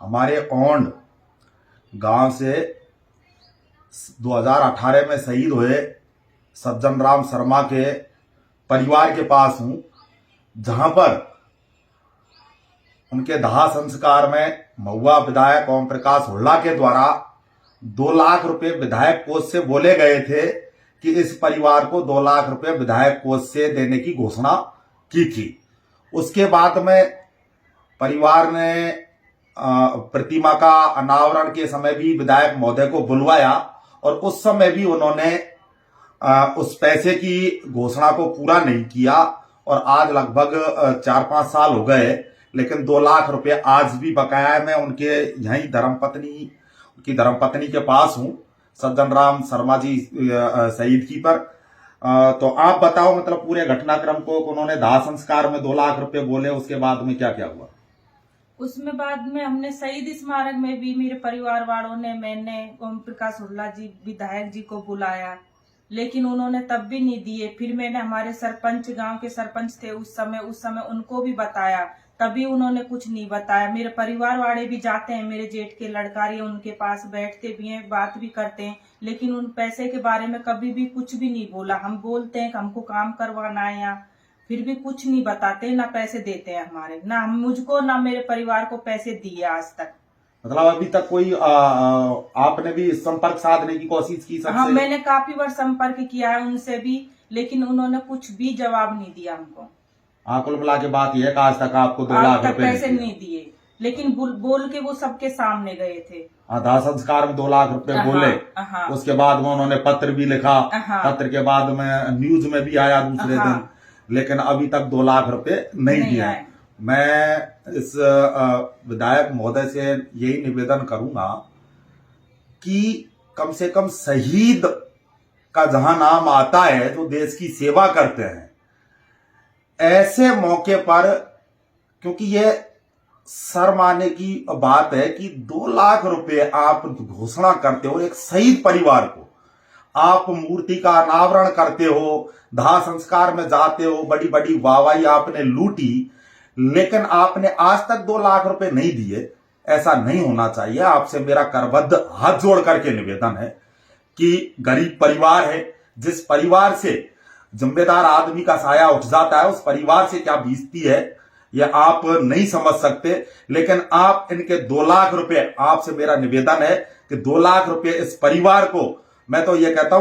हमारे औंड गांव से 2018 में शहीद हुए सज्जन राम शर्मा के परिवार के पास हूं, जहां पर उनके दाह संस्कार में महुआ विधायक ओम प्रकाश हुड्डा के द्वारा 2 लाख रुपए विधायक कोष से बोले गए थे कि इस परिवार को 2 लाख रुपए विधायक कोष से देने की घोषणा की थी। उसके बाद में परिवार ने प्रतिमा का अनावरण के समय भी विधायक महोदय को बुलवाया और उस समय भी उन्होंने उस पैसे की घोषणा को पूरा नहीं किया और आज लगभग 4-5 साल हो गए, लेकिन 2 लाख रुपए आज भी बकाया है। मैं उनके यहीं धर्मपत्नी के पास हूं, सज्जन राम शर्मा जी शहीद की पर। तो आप बताओ, मतलब पूरे घटनाक्रम को, उन्होंने दाह संस्कार में 2 लाख रुपए बोले, उसके बाद में क्या क्या हुआ? उसमें बाद में हमने शहीद स्मारक में भी मेरे परिवार वालों ने, मैंने ओम प्रकाश हुड्डा जी विधायक जी को बुलाया, लेकिन उन्होंने तब भी नहीं दिए। फिर मैंने हमारे सरपंच, गांव के सरपंच थे उस समय उनको भी बताया, तभी उन्होंने कुछ नहीं बताया। मेरे परिवार वाले भी जाते हैं, मेरे जेठ के लड़कारी उनके पास बैठते भी हैं, बात भी करते हैं, लेकिन उन पैसे के बारे में कभी भी कुछ भी नहीं बोला। हम बोलते हैं कि हमको काम करवाना है यहाँ, फिर भी कुछ नहीं बताते, ना पैसे देते हैं हमारे, ना हम मुझको ना मेरे परिवार को पैसे दिए आज तक। मतलब अभी तक कोई आपने भी संपर्क साधने की कोशिश की सबसे? हाँ, मैंने काफी बार संपर्क किया है उनसे भी, लेकिन उन्होंने कुछ भी जवाब नहीं दिया हमको। कुल मिला के बात यह है कि आज तक आपको 2 लाख रुपए पैसे नहीं दिए, लेकिन बोल के वो सबके सामने गए थे। दाह संस्कार में 2 लाख रुपए बोले, उसके बाद में उन्होंने पत्र भी लिखा, पत्र के बाद में न्यूज में भी आया दूसरे दिन, लेकिन अभी तक 2 लाख रुपए नहीं दिया है। मैं इस विधायक महोदय से यही निवेदन करूंगा कि कम से कम शहीद का जहां नाम आता है तो देश की सेवा करते हैं, ऐसे मौके पर, क्योंकि ये शर्म आने की बात है कि 2 लाख रुपए आप घोषणा करते हो एक शहीद परिवार को, आप मूर्ति का अनावरण करते हो, दाह संस्कार में जाते हो, बड़ी बड़ी वाहवाही आपने लूटी, लेकिन आपने आज तक 2 लाख रुपए नहीं दिए। ऐसा नहीं होना चाहिए। आपसे मेरा करबद्ध हाथ जोड़ करके निवेदन है कि गरीब परिवार है, जिस परिवार से जिम्मेदार आदमी का साया उठ जाता है, उस परिवार से क्या बीतती है यह आप नहीं समझ सकते, लेकिन आप इनके 2 लाख रुपए, आपसे मेरा निवेदन है कि 2 लाख रुपए इस परिवार को, मैं तो ये कहता हूं